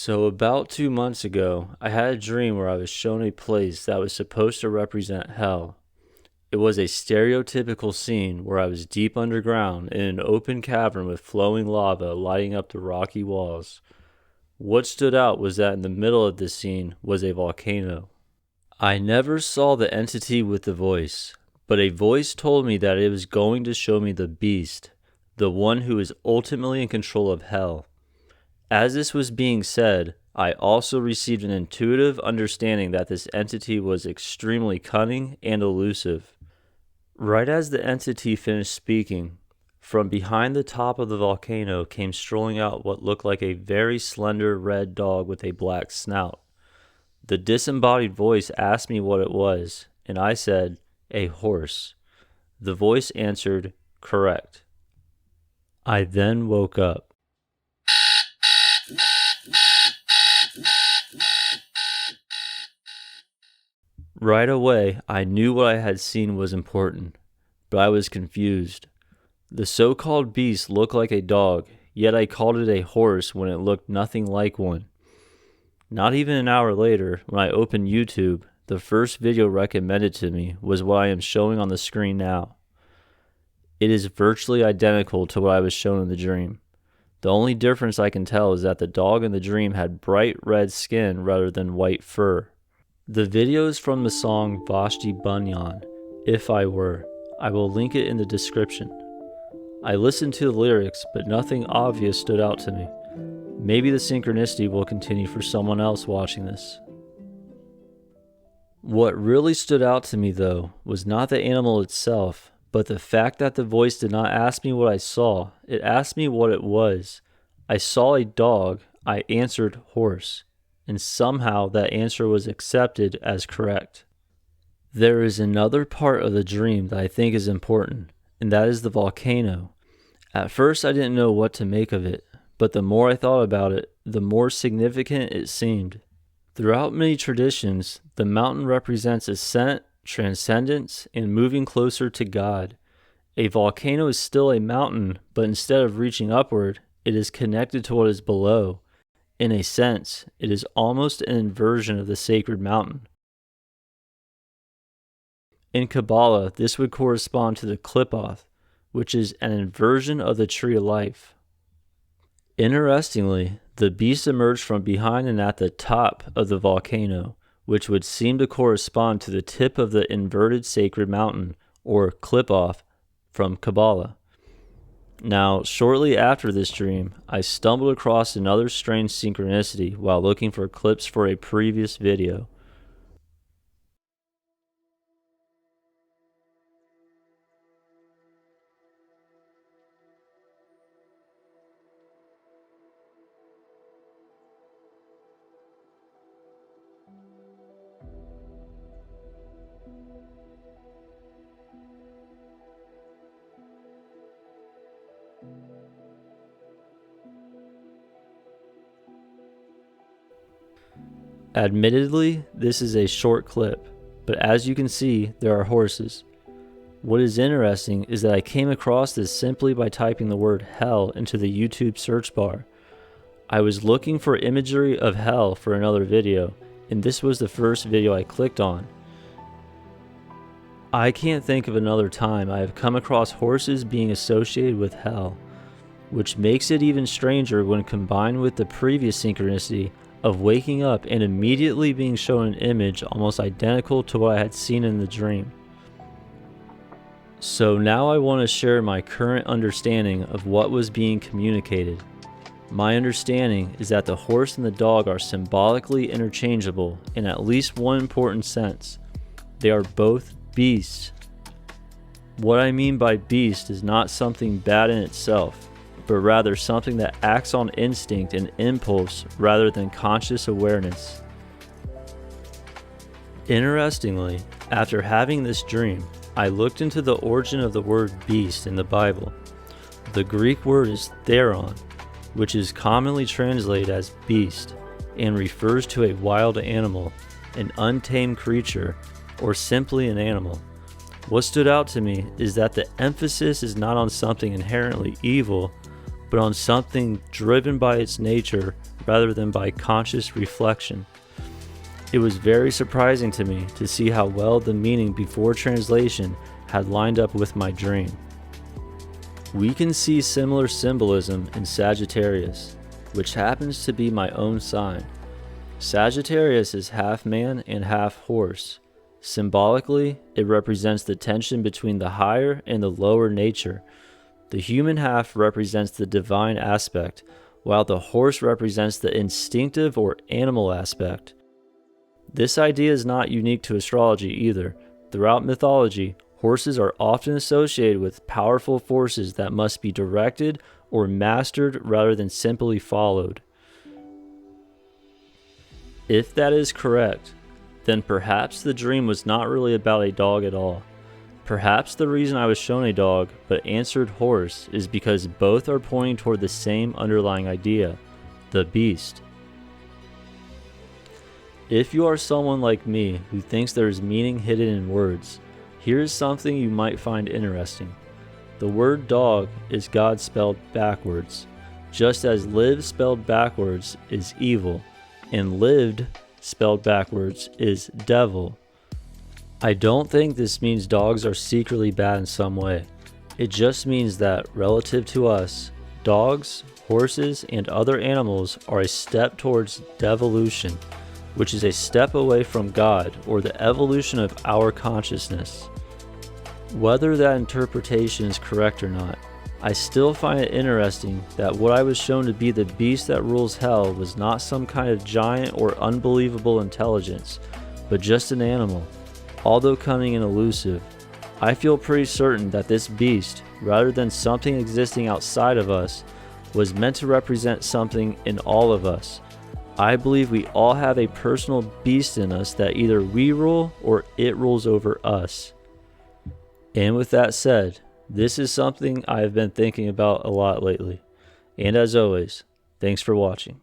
So, about 2 months ago, I had a dream where I was shown a place that was supposed to represent hell. It was a stereotypical scene where I was deep underground in an open cavern with flowing lava lighting up the rocky walls. What stood out was that in the middle of this scene was a volcano. I never saw the entity with the voice, but a voice told me that it was going to show me the beast, the one who is ultimately in control of hell. As this was being said, I also received an intuitive understanding that this entity was extremely cunning and elusive. Right as the entity finished speaking, from behind the top of the volcano came strolling out what looked like a very slender red dog with a black snout. The disembodied voice asked me what it was, and I said, "A horse." The voice answered, "Correct." I then woke up. Right away, I knew what I had seen was important, but I was confused. The so-called beast looked like a dog, yet I called it a horse when it looked nothing like one. Not even an hour later, when I opened YouTube, the first video recommended to me was what I am showing on the screen now. It is virtually identical to what I was shown in the dream. The only difference I can tell is that the dog in the dream had bright red skin rather than white fur. The video is from the song Vashti Bunyan, "If I Were." I will link it in the description. I listened to the lyrics, but nothing obvious stood out to me. Maybe the synchronicity will continue for someone else watching this. What really stood out to me, though, was not the animal itself, but the fact that the voice did not ask me what I saw. It asked me what it was. I saw a dog. I answered horse. And somehow that answer was accepted as correct. There is another part of the dream that I think is important, and that is the volcano. At first I didn't know what to make of it, but the more I thought about it, the more significant it seemed. Throughout many traditions, the mountain represents ascent, transcendence, and moving closer to God. A volcano is still a mountain, but instead of reaching upward, it is connected to what is below. In a sense, it is almost an inversion of the sacred mountain. In Kabbalah, this would correspond to the Klippoth, which is an inversion of the tree of life. Interestingly, the beast emerged from behind and at the top of the volcano, which would seem to correspond to the tip of the inverted sacred mountain, or Klippoth, from Kabbalah. Now, shortly after this dream, I stumbled across another strange synchronicity while looking for clips for a previous video. Admittedly, this is a short clip, but as you can see, there are horses. What is interesting is that I came across this simply by typing the word hell into the YouTube search bar. I was looking for imagery of hell for another video, and this was the first video I clicked on. I can't think of another time I have come across horses being associated with hell, which makes it even stranger when combined with the previous synchronicity of waking up and immediately being shown an image almost identical to what I had seen in the dream. So now I want to share my current understanding of what was being communicated. My understanding is that the horse and the dog are symbolically interchangeable in at least one important sense. They are both beasts. What I mean by beast is not something bad in itself, but rather something that acts on instinct and impulse rather than conscious awareness. Interestingly, after having this dream, I looked into the origin of the word beast in the Bible. The Greek word is theron, which is commonly translated as beast, and refers to a wild animal, an untamed creature, or simply an animal. What stood out to me is that the emphasis is not on something inherently evil, but on something driven by its nature rather than by conscious reflection. It was very surprising to me to see how well the meaning before translation had lined up with my dream. We can see similar symbolism in Sagittarius, which happens to be my own sign. Sagittarius is half man and half horse. Symbolically, it represents the tension between the higher and the lower nature. The human half represents the divine aspect, while the horse represents the instinctive or animal aspect. This idea is not unique to astrology either. Throughout mythology, horses are often associated with powerful forces that must be directed or mastered rather than simply followed. If that is correct, then perhaps the dream was not really about a dog at all. Perhaps the reason I was shown a dog but answered horse is because both are pointing toward the same underlying idea, the beast. If you are someone like me who thinks there is meaning hidden in words, here is something you might find interesting. The word dog is God spelled backwards, just as live spelled backwards is evil, and lived spelled backwards is devil. I don't think this means dogs are secretly bad in some way. It just means that, relative to us, dogs, horses, and other animals are a step towards devolution, which is a step away from God or the evolution of our consciousness. Whether that interpretation is correct or not, I still find it interesting that what I was shown to be the beast that rules hell was not some kind of giant or unbelievable intelligence, but just an animal. Although cunning and elusive, I feel pretty certain that this beast, rather than something existing outside of us, was meant to represent something in all of us. I believe we all have a personal beast in us that either we rule or it rules over us. And with that said, this is something I have been thinking about a lot lately. And as always, thanks for watching.